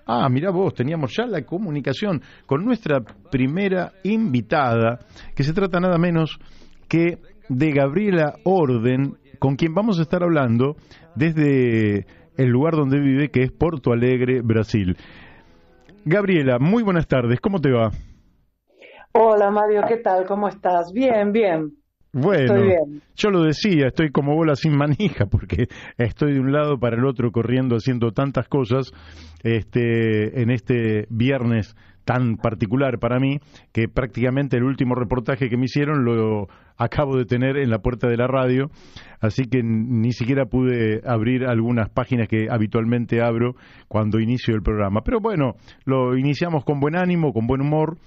Ah, mirá vos, teníamos ya la comunicación con nuestra primera invitada, que se trata nada menos que de Gabriela Orden, con quien vamos a estar hablando desde el lugar donde vive, que es Porto Alegre, Brasil. Gabriela, muy buenas tardes, ¿cómo te va? Hola Mario, ¿qué tal? ¿Cómo estás? Bien, bien, estoy Bueno, bien. yo lo decía, estoy como bola sin manija porque estoy de un lado para el otro corriendo, haciendo tantas cosas en este viernes tan particular para mí, que prácticamente el último reportaje que me hicieron lo acabo de tener en la puerta de la radio, así que ni siquiera pude abrir algunas páginas que habitualmente abro cuando inicio el programa. Pero bueno, lo iniciamos con buen ánimo, con buen humor.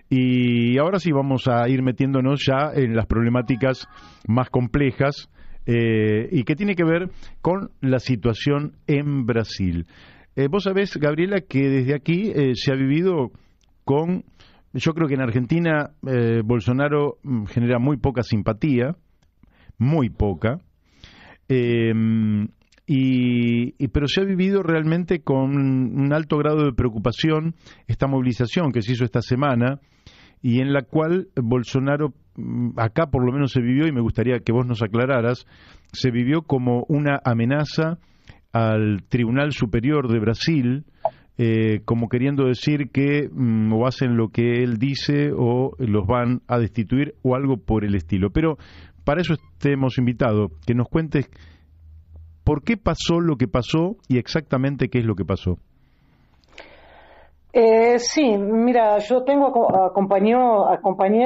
Y ahora sí vamos a ir metiéndonos ya en las problemáticas más complejas y que tiene que ver con la situación en Brasil. Vos sabés, Gabriela, que desde aquí se ha vivido con, yo creo que en Argentina Bolsonaro genera muy poca simpatía, muy poca, eh, pero se ha vivido realmente con un alto grado de preocupación esta movilización que se hizo esta semana y en la cual Bolsonaro, acá por lo menos se vivió, y me gustaría que vos nos aclararas, se vivió como una amenaza al Tribunal Superior de Brasil, como queriendo decir que o hacen lo que él dice o los van a destituir o algo por el estilo. Pero para eso te hemos invitado, que nos cuentes por qué pasó lo que pasó y exactamente qué es lo que pasó. Sí, mira, yo acompañé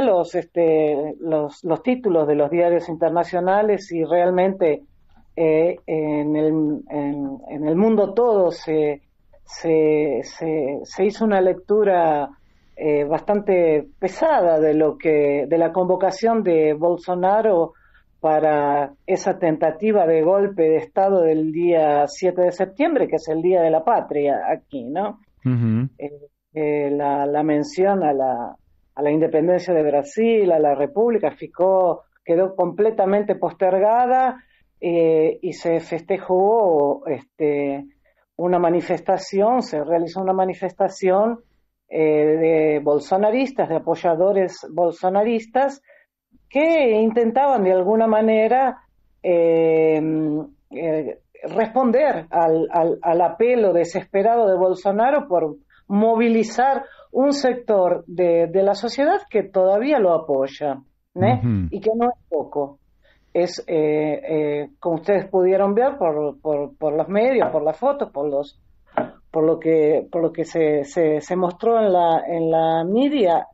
los títulos de los diarios internacionales y realmente en el mundo todo se hizo una lectura bastante pesada de la convocación de Bolsonaro para esa tentativa de golpe de Estado del día 7 de septiembre, que es el Día de la Patria aquí, ¿no? Uh-huh. La mención a la independencia de Brasil, a la República, quedó completamente postergada y se festejó se realizó una manifestación de bolsonaristas, de apoyadores bolsonaristas, que intentaban de alguna manera responder al apelo desesperado de Bolsonaro por movilizar un sector de la sociedad que todavía lo apoya, ¿né? Uh-huh. Y que no es poco. Como ustedes pudieron ver por los medios, por las fotos, por lo que se mostró en la media,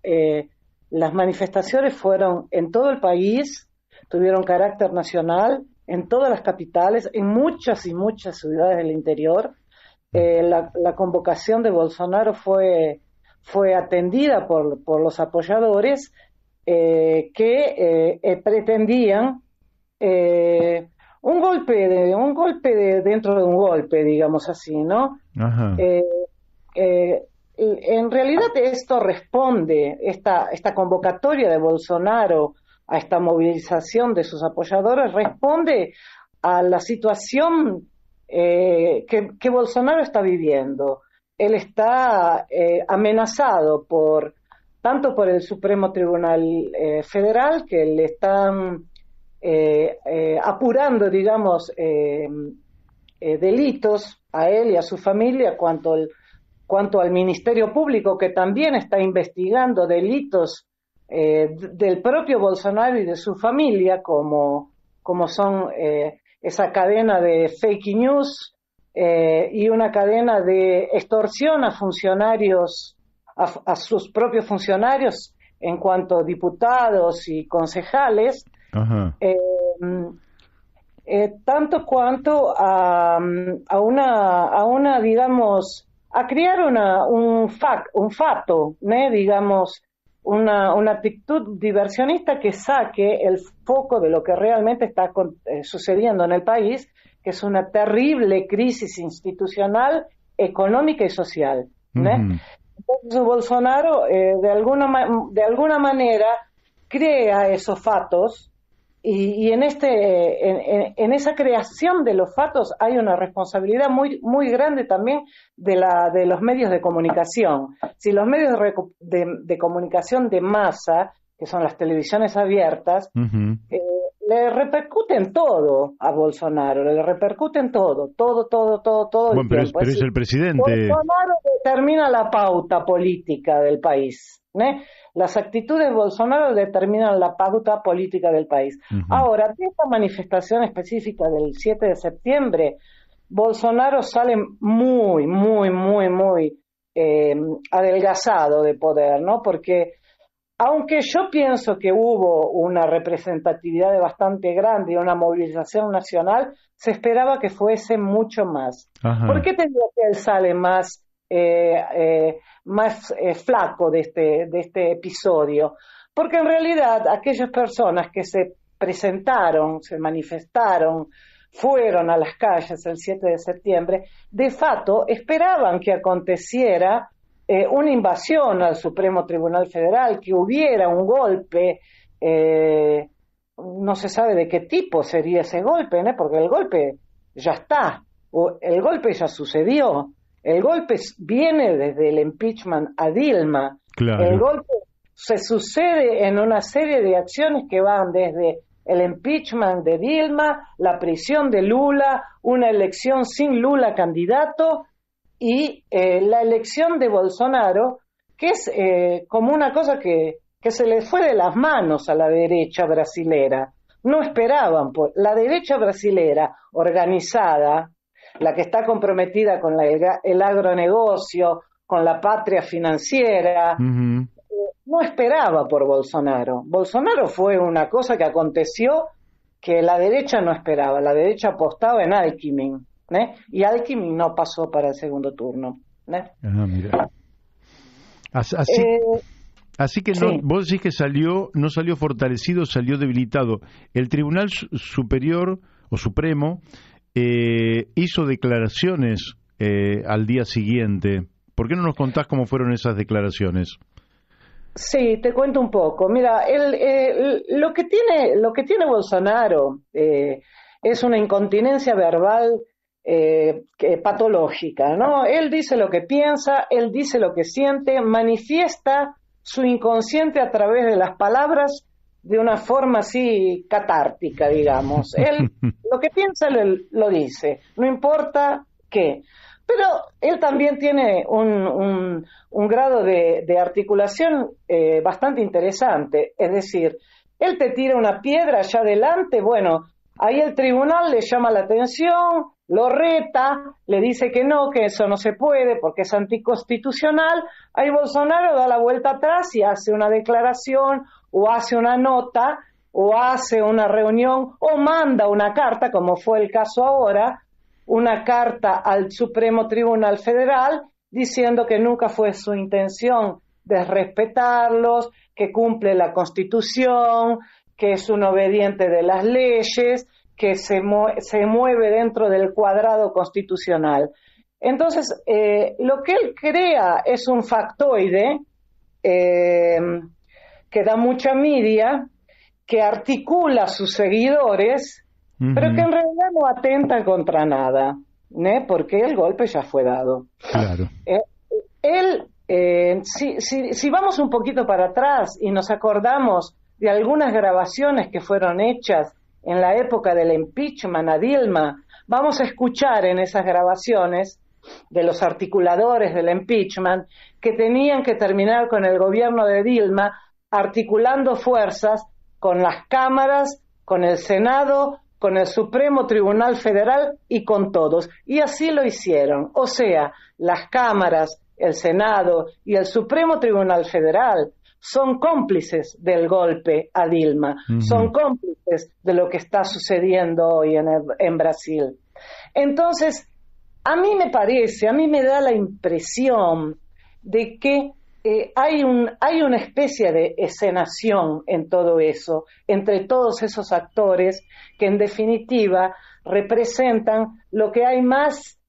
las manifestaciones fueron en todo el país, tuvieron carácter nacional, en todas las capitales, en muchas y muchas ciudades del interior. La convocación de Bolsonaro fue atendida por los apoyadores que pretendían un golpe dentro de un golpe, digamos así, ¿no? Ajá. Eh, en realidad esto responde, esta convocatoria de Bolsonaro a esta movilización de sus apoyadores responde a la situación que Bolsonaro está viviendo. Él está amenazado tanto por el Supremo Tribunal Federal, que le están apurando, digamos, delitos a él y a su familia, cuanto al Ministerio Público, que también está investigando delitos del propio Bolsonaro y de su familia, como son esa cadena de fake news y una cadena de extorsión a funcionarios, a sus propios funcionarios en cuanto a diputados y concejales, Ajá. eh, tanto cuanto digamos, a crear un fato, ¿no? Digamos, una actitud diversionista que saque el foco de lo que realmente está sucediendo en el país, que es una terrible crisis institucional, económica y social, ¿no? Uh-huh. Entonces Bolsonaro de alguna manera crea esos fatos y en esa creación de los fatos hay una responsabilidad muy grande también de los medios de comunicación. Si los medios de comunicación de masa, que son las televisiones abiertas, Ujú. le repercuten todo a Bolsonaro, le repercuten todo el Bueno, tiempo. pero es el presidente. Bolsonaro determina la pauta política del país. Las actitudes de Bolsonaro determinan la pauta política del país. Ujú. Ahora, de esta manifestación específica del 7 de septiembre, Bolsonaro sale muy adelgazado de poder, ¿no? Porque aunque yo pienso que hubo una representatividad bastante grande y una movilización nacional, se esperaba que fuese mucho más. ¿Por Ajá. qué te digo que él sale más flaco de este episodio? Porque en realidad aquellas personas que se presentaron, se manifestaron, fueron a las calles el 7 de septiembre, de facto esperaban que aconteciera una invasión al Supremo Tribunal Federal, que hubiera un golpe, no se sabe de qué tipo sería ese golpe, ¿no? Porque el golpe ya está, el golpe ya sucedió, el golpe viene desde el impeachment a Dilma, el Claro. golpe se sucede en una serie de acciones que van desde el impeachment de Dilma, la prisión de Lula, una elección sin Lula candidato, y la elección de Bolsonaro, que es como una cosa que se le fue de las manos a la derecha brasilera. No esperaban, la derecha brasilera organizada, la que está comprometida con el agronegocio, con la patria financiera, Ujú. no esperaba por Bolsonaro. Bolsonaro fue una cosa que aconteció que la derecha no esperaba. La derecha apostaba en Alckmin, y Alckmin no pasó para el segundo turno. Ah, mira. Así, Eh, así que no, sí, vos decís que no salió fortalecido, salió debilitado. El Tribunal Superior o Supremo hizo declaraciones al día siguiente. ¿Por qué no nos contás cómo fueron esas declaraciones? sí, te cuento un poco. Mira, lo que tiene Bolsonaro es una incontinencia verbal patológica, ¿no? Él dice lo que piensa, él dice lo que siente, manifiesta su inconsciente a través de las palabras de una forma así catártica, digamos. Él lo que piensa lo dice, no importa qué. Pero él también tiene un grado de articulación bastante interesante, es decir, él te tira una piedra allá adelante, bueno, ahí el tribunal le llama la atención, lo reta, le dice que eso no se puede porque es anticonstitucional, ahí Bolsonaro da la vuelta atrás y hace una declaración o hace una nota o hace una reunión o manda una carta, como fue el caso ahora, una carta al Supremo Tribunal Federal diciendo que nunca fue su intención desrespetarlos, que cumple la Constitución, que es un obediente de las leyes, que se mueve dentro del cuadrado constitucional. Entonces, lo que él crea es un factoide eh, que da mucha media, que articula a sus seguidores, pero que Ujú. en realidad no atenta contra nada, porque el golpe ya fue dado. Claro. Eh, si vamos un poquito para atrás y nos acordamos de algunas grabaciones que fueron hechas en la época del impeachment a Dilma, vamos a escuchar en esas grabaciones de los articuladores del impeachment que tenían que terminar con el gobierno de Dilma articulando fuerzas con las cámaras, con el Senado, con el Supremo Tribunal Federal y con todos. Y así lo hicieron. O sea, las cámaras, el Senado y el Supremo Tribunal Federal son cómplices del golpe a Dilma, son Ujú. cómplices de lo que está sucediendo hoy en Brasil. Entonces, a mí me da la impresión de que hay una especie de escenación en todo eso, entre todos esos actores que en definitiva representan lo que hay más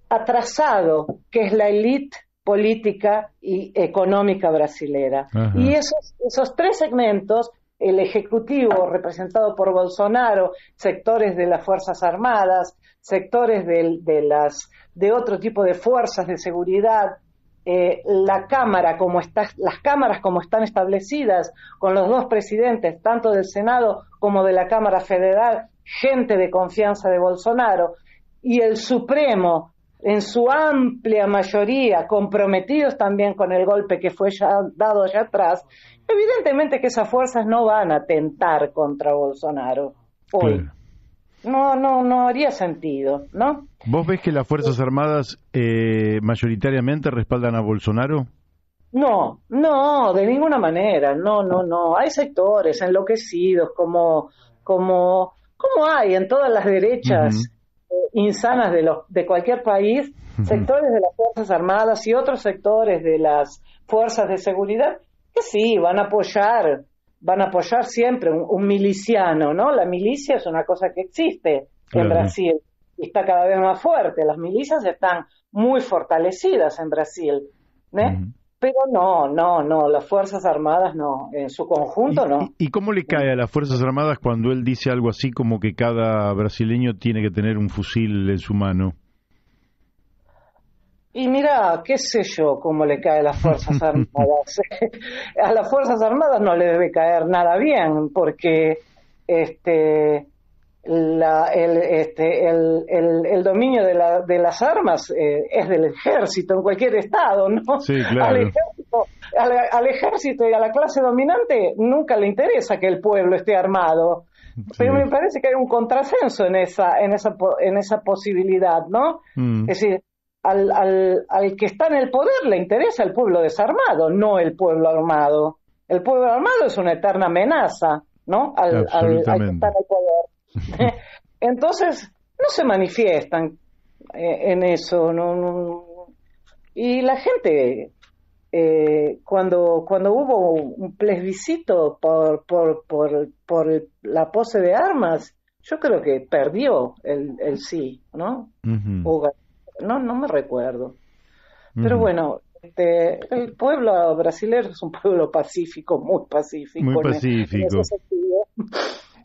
atrasado, que es la élite política y económica brasilera. Y Ajá. esos tres segmentos el Ejecutivo representado por Bolsonaro, sectores de las Fuerzas Armadas, sectores de otro tipo de fuerzas de seguridad, la Cámara las cámaras como están establecidas, con los dos presidentes, tanto del Senado como de la Cámara Federal, gente de confianza de Bolsonaro, y el Supremo, en su amplia mayoría, comprometidos también con el golpe que fue ya dado allá atrás, evidentemente que esas fuerzas no van a atentar contra Bolsonaro hoy. Claro. No haría sentido, ¿no? ¿Vos ves que las Fuerzas Armadas mayoritariamente respaldan a Bolsonaro? No, de ninguna manera, no. Hay sectores enloquecidos como hay en todas las derechas insanas de cualquier país, sectores de las Fuerzas Armadas y otros sectores de las fuerzas de seguridad que sí, van a apoyar siempre un miliciano, ¿no? La milicia es una cosa que existe en Brasil y está cada vez más fuerte. Las milicias están muy fortalecidas en Brasil, ¿eh? Pero no, las Fuerzas Armadas no, en su conjunto no. ¿Y cómo le cae a las Fuerzas Armadas cuando él dice algo así como que cada brasileño tiene que tener un fusil en su mano? Y mira, qué sé yo cómo le cae a las Fuerzas Armadas. A las Fuerzas Armadas no le debe caer nada bien, porque el dominio de las armas es del ejército en cualquier estado, ¿no? Sí, claro. Al ejército y a la clase dominante nunca le interesa que el pueblo esté armado. Sí. Pero me parece que hay un contrasenso en esa posibilidad, ¿no? Es decir, al que está en el poder le interesa el pueblo desarmado, no el pueblo armado. El pueblo armado es una eterna amenaza, ¿no? Al que está en el poder. Entonces, no se manifiestan en eso. No. Y la gente, cuando hubo un plebiscito por la pose de armas, yo creo que perdió el sí, ¿no? No me recuerdo. Pero bueno, el pueblo brasileño es un pueblo pacífico, muy pacífico. Muy pacífico.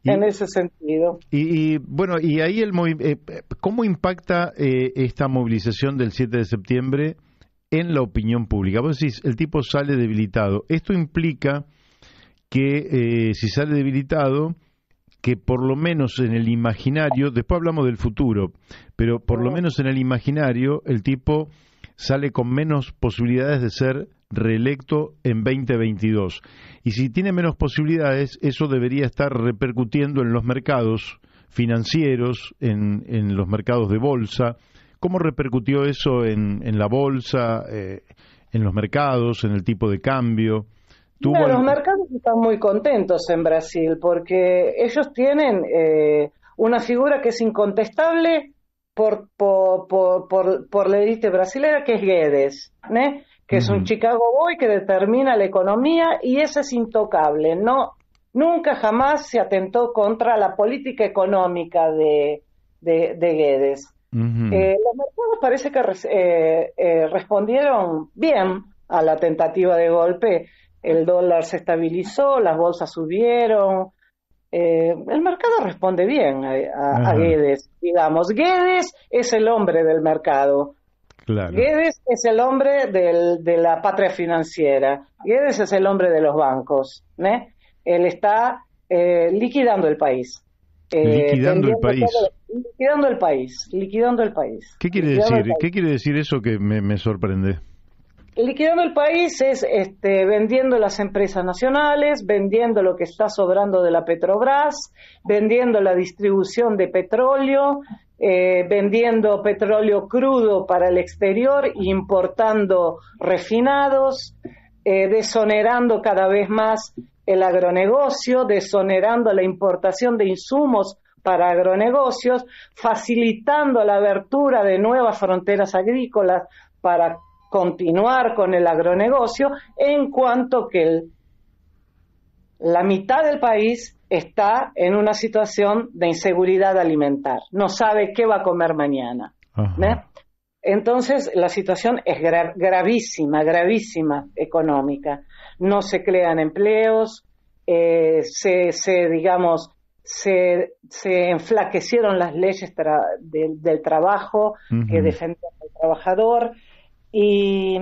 En ese sentido. Y bueno, y ahí ¿cómo impacta esta movilización del 7 de septiembre en la opinión pública? Vos decís, el tipo sale debilitado. Esto implica que si sale debilitado, que por lo menos en el imaginario, después hablamos del futuro, pero por lo menos en el imaginario el tipo sale con menos posibilidades de ser reelecto en 2022. Y si tiene menos posibilidades, eso debería estar repercutiendo en los mercados financieros, en los mercados de bolsa. ¿Cómo repercutió eso en la bolsa, en los mercados, en el tipo de cambio? Los mercados están muy contentos en Brasil porque ellos tienen una figura que es incontestable por la élite brasilera, que es Guedes, ¿eh? Que es un Chicago Boy que determina la economía y ese es intocable. Nunca jamás se atentó contra la política económica de Guedes. Los mercados parece que respondieron bien a la tentativa de golpe. El dólar se estabilizó, las bolsas subieron. El mercado responde bien a Guedes, digamos. Guedes es el hombre del mercado. Claro. Guedes es el hombre de la patria financiera. Guedes es el hombre de los bancos. Él está liquidando el país. Liquidando el país. ¿Qué quiere decir? ¿Qué quiere decir eso que me sorprende? Liquidando el país es vendiendo las empresas nacionales, vendiendo lo que está sobrando de la Petrobras, vendiendo la distribución de petróleo, vendiendo petróleo crudo para el exterior, importando refinados, desonerando cada vez más el agronegocio, desonerando la importación de insumos para agronegocios, facilitando la abertura de nuevas fronteras agrícolas para continuar con el agronegocio, en cuanto que la mitad del país está en una situación de inseguridad alimentar, no sabe qué va a comer mañana. Entonces la situación es gravísima económica, no se crean empleos, digamos, se enflaquecieron las leyes del trabajo que defendían al trabajador y,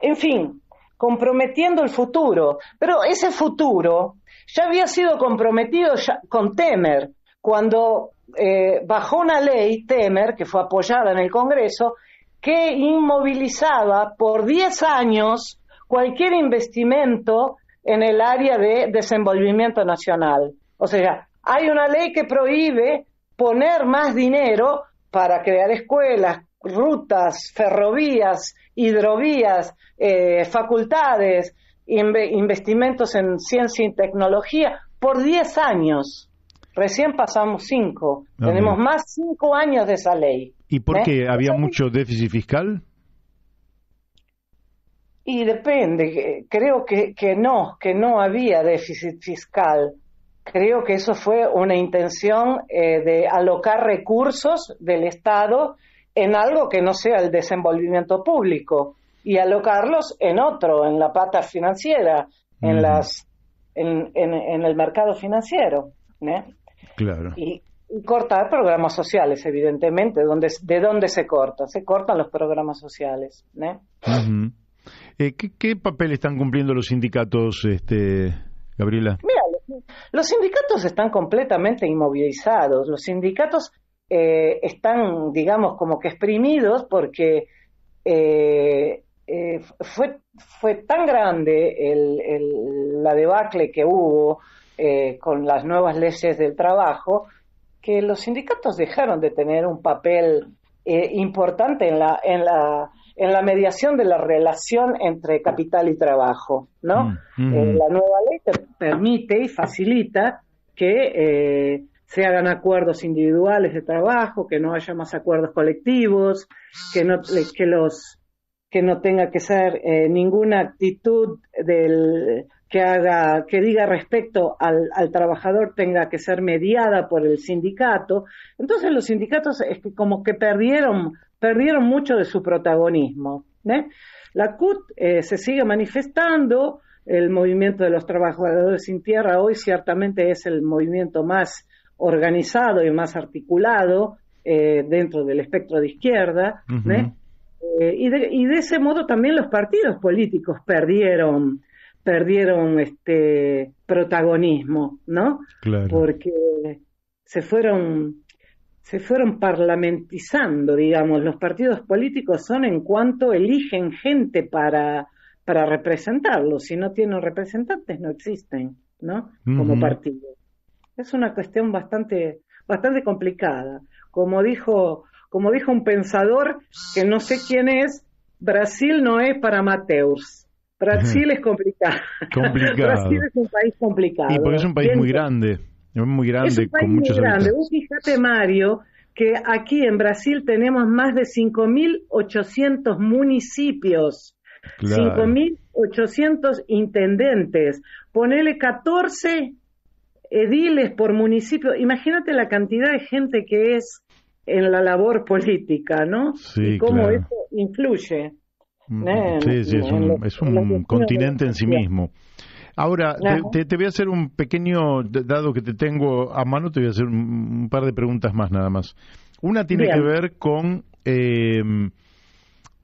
en fin, comprometiendo el futuro. Pero ese futuro ya había sido comprometido con Temer, cuando bajó una ley, Temer, que fue apoyada en el Congreso, que inmovilizaba por 10 años cualquier investimento en el área de desenvolvimiento nacional. O sea, hay una ley que prohíbe poner más dinero para crear escuelas, rutas, ferrovías, hidrovías, facultades, investimentos en ciencia y tecnología por 10 años. Recién pasamos 5. Tenemos más 5 años de esa ley. ¿Y por qué? ¿Había mucho déficit fiscal? Y depende. Creo que no había déficit fiscal. Creo que eso fue una intención de alocar recursos del Estado en algo que no sea el desenvolvimiento público y alocarlos en otro, en la pata financiera, en el mercado financiero, ¿eh? Claro. Y cortar programas sociales, evidentemente. ¿De dónde se corta? Se cortan los programas sociales, ¿eh? ¿Qué papel están cumpliendo los sindicatos, Gabriela? Mira, los sindicatos están completamente inmovilizados. Los sindicatos están, digamos, como que exprimidos porque fue tan grande la debacle que hubo con las nuevas leyes del trabajo, que los sindicatos dejaron de tener un papel importante en la mediación de la relación entre capital y trabajo, ¿no? La nueva ley te permite y facilita que se hagan acuerdos individuales de trabajo, que no haya más acuerdos colectivos, que no tenga que ser ninguna actitud que diga respecto al trabajador tenga que ser mediada por el sindicato. Entonces los sindicatos es que como que perdieron mucho de su protagonismo, ¿eh? La CUT se sigue manifestando. El movimiento de los trabajadores sin tierra hoy ciertamente es el movimiento más organizado y más articulado dentro del espectro de izquierda, ¿eh? Y de ese modo también los partidos políticos perdieron protagonismo, ¿no? Claro. Porque se fueron parlamentizando, digamos. Los partidos políticos son en cuanto eligen gente para representarlos. Si no tienen representantes, no existen, ¿no? Como partido. Es una cuestión bastante complicada. Como dijo un pensador que no sé quién es, Brasil no es para amateurs. Brasil es complicado. Brasil es un país complicado. Y porque es un país muy grande. Es muy grande, es un país con muchos muy grande. habitantes. Fíjate, Mario, que aquí en Brasil tenemos más de 5.800 municipios, Claro. 5.800 intendentes. Ponele 14 ediles por municipio. Imagínate la cantidad de gente que es en la labor política, ¿no? Sí, y cómo claro. eso influye. Sí, es un continente en sí mismo. Ahora, te voy a hacer un pequeño, dado que te tengo a mano, te voy a hacer un par de preguntas más nada más. Una tiene que ver con,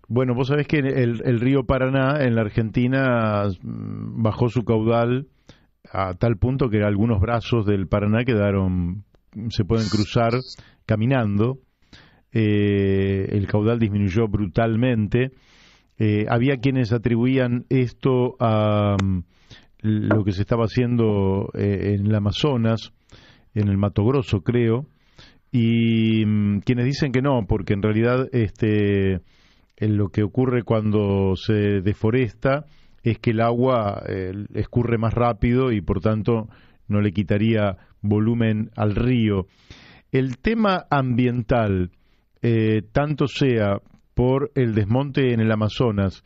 bueno, vos sabés que el río Paraná en la Argentina bajó su caudal a tal punto que algunos brazos del Paraná se pueden cruzar caminando. El caudal disminuyó brutalmente. Había quienes atribuían esto a lo que se estaba haciendo en el Amazonas, en el Mato Grosso, creo, y quienes dicen que no, porque en realidad lo que ocurre cuando se deforesta es que el agua escurre más rápido y por tanto no le quitaría volumen al río. El tema ambiental, tanto sea por el desmonte en el Amazonas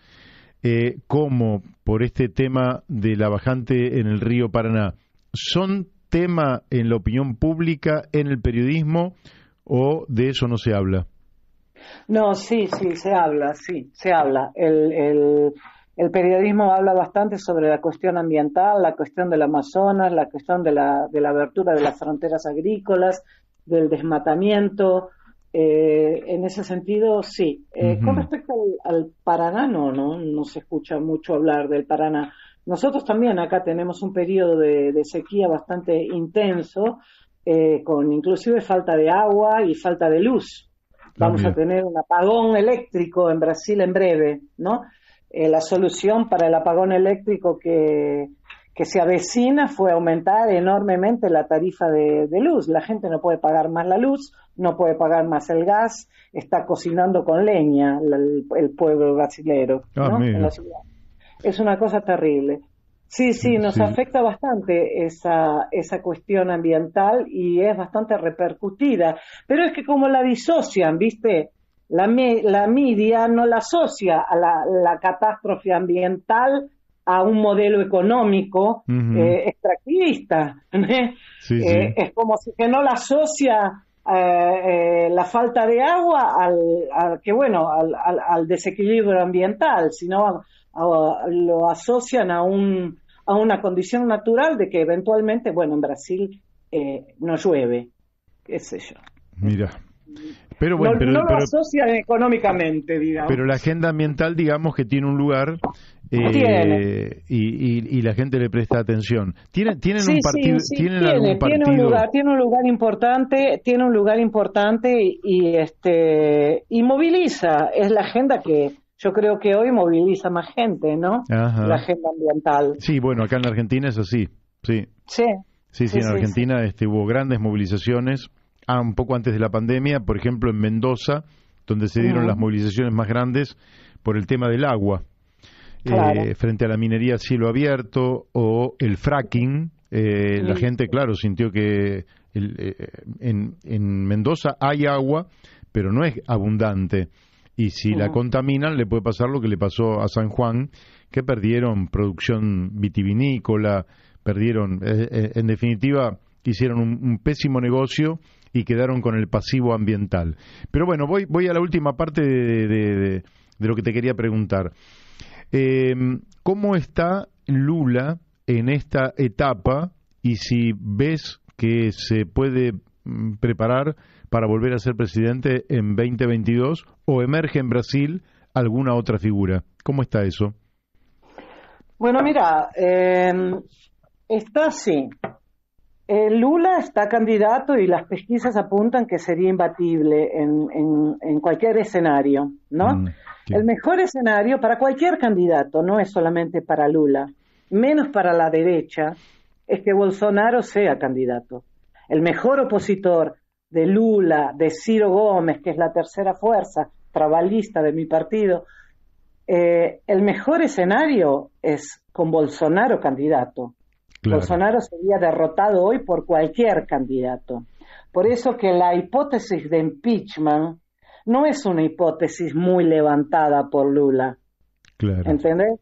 como por este tema de la bajante en el río Paraná, ¿son tema en la opinión pública, en el periodismo, o de eso no se habla? No, sí, se habla, sí, se habla. El El periodismo habla bastante sobre la cuestión ambiental, la cuestión del Amazonas, la cuestión de la abertura de las fronteras agrícolas, del desmatamiento. En ese sentido, sí. Con respecto al Paraná, no se escucha mucho hablar del Paraná. Nosotros también acá tenemos un periodo de sequía bastante intenso, con inclusive falta de agua y falta de luz. Vamos a tener un apagón eléctrico en Brasil en breve, ¿no? La solución para el apagón eléctrico que se avecina fue aumentar enormemente la tarifa de luz. La gente no puede pagar más la luz, no puede pagar más el gas, está cocinando con leña el pueblo brasilero, ¿no? En la ciudad. Es una cosa terrible. Sí, nos afecta bastante esa cuestión ambiental y es bastante repercutida. Pero es que como la disocian, ¿viste? La media no la asocia a la catástrofe ambiental a un modelo económico extractivista. Es como si que no la asocia la falta de agua al desequilibrio ambiental, sino lo asocian a una condición natural de que eventualmente, en Brasil no llueve, qué sé yo. Mira. Pero bueno, no lo asocian económicamente, digamos. Pero la agenda ambiental, digamos que tiene un lugar y la gente le presta atención. ¿Tienen un partido? ¿Tienen algún partido? Tiene un lugar importante y moviliza. Es la agenda que yo creo que hoy moviliza más gente, ¿no? Ajá. La agenda ambiental. Sí, bueno, acá en la Argentina es así. Sí, en Argentina hubo grandes movilizaciones. Un poco antes de la pandemia, por ejemplo en Mendoza, donde se dieron las movilizaciones más grandes por el tema del agua, frente a la minería a cielo abierto o el fracking. La gente, claro, sintió que en Mendoza hay agua, pero no es abundante, y si la contaminan le puede pasar lo que le pasó a San Juan, que perdieron producción vitivinícola, en definitiva hicieron un pésimo negocio y quedaron con el pasivo ambiental. Pero bueno, voy a la última parte de lo que te quería preguntar. ¿Cómo está Lula en esta etapa y si ves que se puede preparar para volver a ser presidente en 2022 o emerge en Brasil alguna otra figura? ¿Cómo está eso? Bueno, mira, está así. Lula está candidato y las pesquisas apuntan que sería imbatible en cualquier escenario, ¿no? Sí. El mejor escenario para cualquier candidato, no es solamente para Lula, menos para la derecha, es que Bolsonaro sea candidato. El mejor opositor de Lula, de Ciro Gómez, que es la tercera fuerza trabalista de mi partido, el mejor escenario es con Bolsonaro candidato. Claro. Bolsonaro sería derrotado hoy por cualquier candidato. Por eso que la hipótesis de impeachment no es una hipótesis muy levantada por Lula. Claro. ¿Entendés?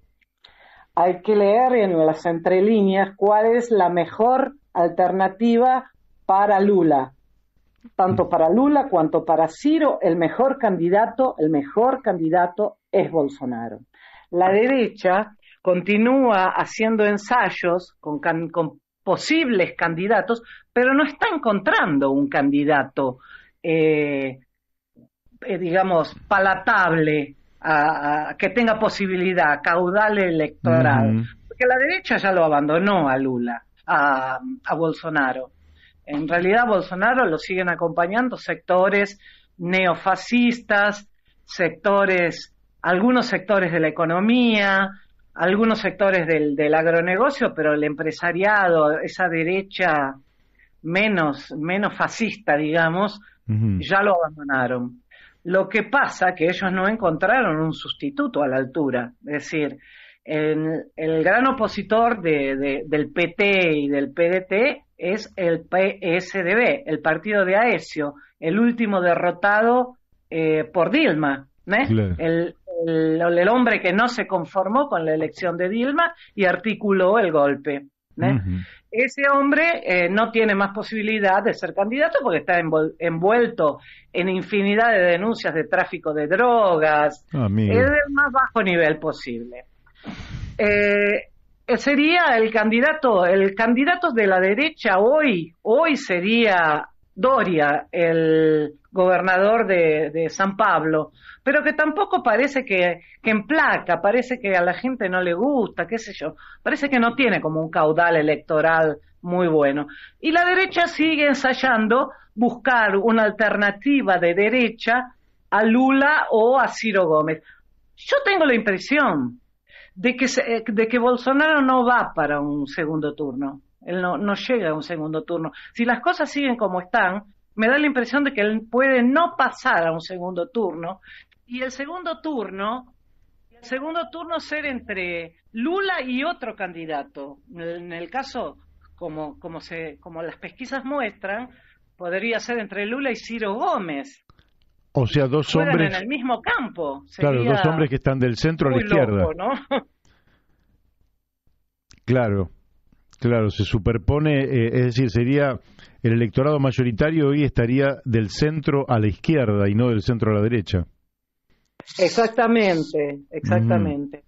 Hay que leer en las entrelíneas cuál es la mejor alternativa para Lula. Tanto para Lula cuanto para Ciro, el mejor candidato es Bolsonaro. La derecha continúa haciendo ensayos con posibles candidatos, pero no está encontrando un candidato, digamos, palatable, que tenga posibilidad, caudal electoral. Porque la derecha ya lo abandonó a Lula, a Bolsonaro. En realidad, Bolsonaro lo siguen acompañando sectores neofascistas, algunos sectores de la economía, algunos sectores del agronegocio, pero el empresariado, esa derecha menos fascista, digamos, ya lo abandonaron. Lo que pasa que ellos no encontraron un sustituto a la altura. Es decir, el gran opositor del PT y del PDT es el PSDB, el partido de Aécio, el último derrotado por Dilma, Claro. El hombre que no se conformó con la elección de Dilma y articuló el golpe. Ese hombre no tiene más posibilidad de ser candidato porque está envuelto en infinidad de denuncias de tráfico de drogas, es del más bajo nivel posible. Sería el candidato de la derecha hoy sería Doria, el gobernador de San Pablo, pero que tampoco parece que emplaca, parece que a la gente no le gusta, qué sé yo, parece que no tiene como un caudal electoral muy bueno. Y la derecha sigue ensayando buscar una alternativa de derecha a Lula o a Ciro Gómez. Yo tengo la impresión de que Bolsonaro no va para un segundo turno. Él no llega a un segundo turno. Si las cosas siguen como están, me da la impresión de que él puede no pasar a un segundo turno y el segundo turno ser entre Lula y otro candidato. En el caso, como las pesquisas muestran, podría ser entre Lula y Ciro Gómez. O sea, dos Juegan hombres, en el mismo campo. claro, dos Sería hombres que están del centro a la muy izquierda. loco, ¿no? Claro, claro, se superpone, es decir, sería el electorado mayoritario hoy estaría del centro a la izquierda y no del centro a la derecha. Exactamente, Mm. exactamente.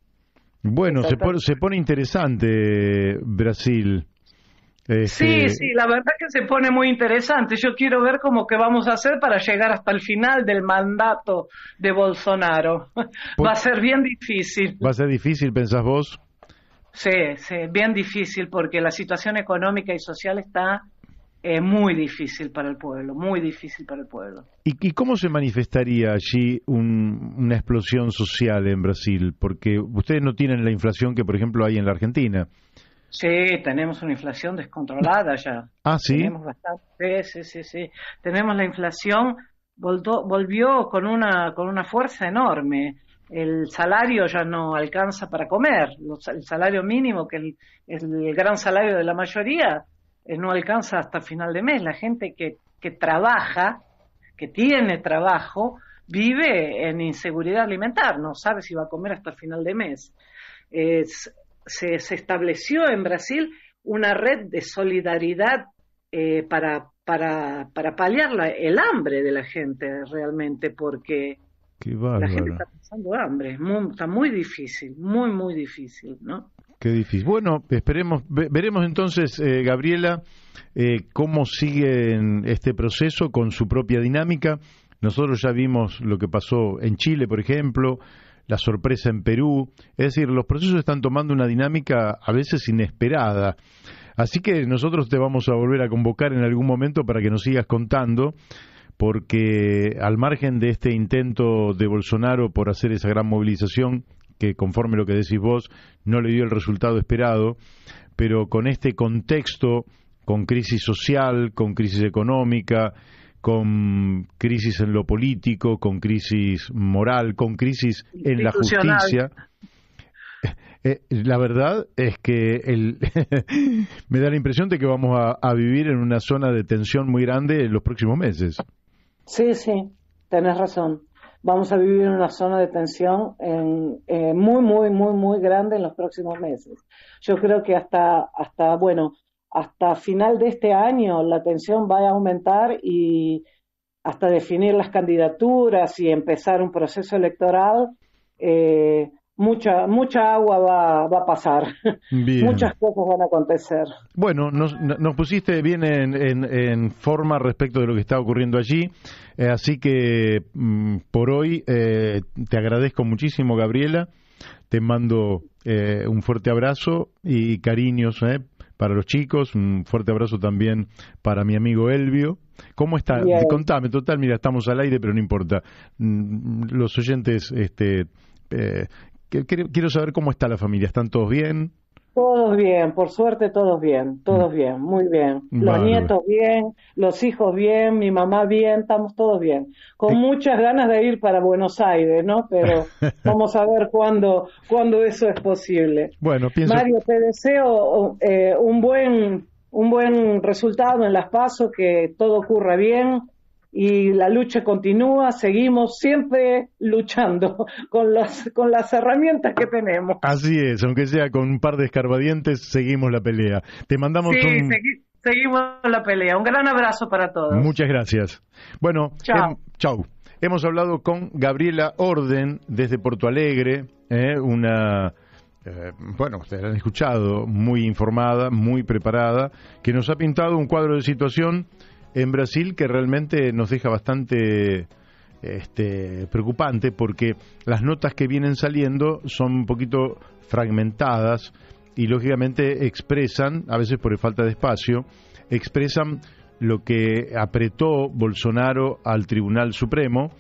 Bueno, Exactamente. se pone interesante Brasil. Sí, Este, sí, la verdad que se pone muy interesante. Yo quiero ver cómo que vamos a hacer para llegar hasta el final del mandato de Bolsonaro. Va a ser bien difícil. ¿Va a ser difícil, pensás vos? Sí, sí, bien difícil porque la situación económica y social está muy difícil para el pueblo, muy difícil para el pueblo. Y cómo se manifestaría allí una explosión social en Brasil? Porque ustedes no tienen la inflación que, por ejemplo, hay en la Argentina. Sí, tenemos una inflación descontrolada ya. Ah, sí. Tenemos bastante, sí, sí, sí, sí. Tenemos la inflación, volvió con una fuerza enorme. El salario ya no alcanza para comer. El salario mínimo, es el gran salario de la mayoría, no alcanza hasta final de mes. La gente que trabaja, que tiene trabajo, vive en inseguridad alimentar, no sabe si va a comer hasta el final de mes. Es- se estableció en Brasil una red de solidaridad para paliar el hambre de la gente realmente, porque Qué la gente bárbaro. está pasando hambre, está muy difícil, muy, muy difícil, ¿no? Qué difícil. Bueno, esperemos, veremos entonces, Gabriela, cómo sigue en este proceso con su propia dinámica. Nosotros ya vimos lo que pasó en Chile, por ejemplo, la sorpresa en Perú. Es decir, los procesos están tomando una dinámica a veces inesperada. Así que nosotros te vamos a volver a convocar en algún momento para que nos sigas contando, porque al margen de este intento de Bolsonaro por hacer esa gran movilización, que conforme lo que decís vos, no le dio el resultado esperado, pero con este contexto, con crisis social, con crisis económica, con crisis en lo político, con crisis moral, con crisis en la Institucional. justicia, la verdad es que me da la impresión de que vamos a vivir en una zona de tensión muy grande en los próximos meses. Sí, sí, tenés razón. Vamos a vivir en una zona de tensión muy, muy, muy, muy grande en los próximos meses. Yo creo que bueno, hasta final de este año la tensión va a aumentar y hasta definir las candidaturas y empezar un proceso electoral, mucha agua va a pasar, Bien. muchas cosas van a acontecer. Bueno, nos pusiste bien en forma respecto de lo que está ocurriendo allí, así que por hoy te agradezco muchísimo, Gabriela, te mando un fuerte abrazo y cariños para los chicos, un fuerte abrazo también para mi amigo Elvio. ¿Cómo está? Bien. Contame, total, mira, estamos al aire, pero no importa. Los oyentes, quiero saber cómo está la familia, ¿están todos bien? Todos bien, por suerte Mm, todos bien, muy bien. Los Bárbaro. nietos bien, los hijos bien, mi mamá bien, estamos todos bien. Con muchas ganas de ir para Buenos Aires, ¿no? Pero vamos a ver cuándo eso es posible. Bueno, pienso, Mario, te deseo un buen resultado en las PASO, que todo ocurra bien y la lucha continúa, seguimos siempre luchando con las herramientas que tenemos. así es, aunque sea con un par de escarbadientes, seguimos la pelea. Te Sí, mandamos un... seguimos la pelea. Un gran abrazo para todos. Muchas gracias. Bueno, Chao. chau. Hemos hablado con Gabriela Orden desde Porto Alegre, una bueno, ustedes la han escuchado, muy informada, muy preparada, que nos ha pintado un cuadro de situación en Brasil que realmente nos deja bastante preocupante, porque las notas que vienen saliendo son un poquito fragmentadas y lógicamente expresan, a veces por falta de espacio, expresan lo que apretó Bolsonaro al Tribunal Supremo.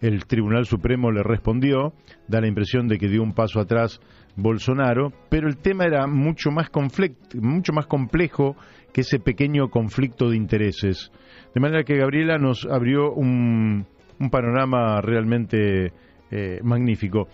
El Tribunal Supremo le respondió, da la impresión de que dio un paso atrás Bolsonaro, pero el tema era mucho más complejo que ese pequeño conflicto de intereses. De manera que Gabriela nos abrió un panorama realmente magnífico.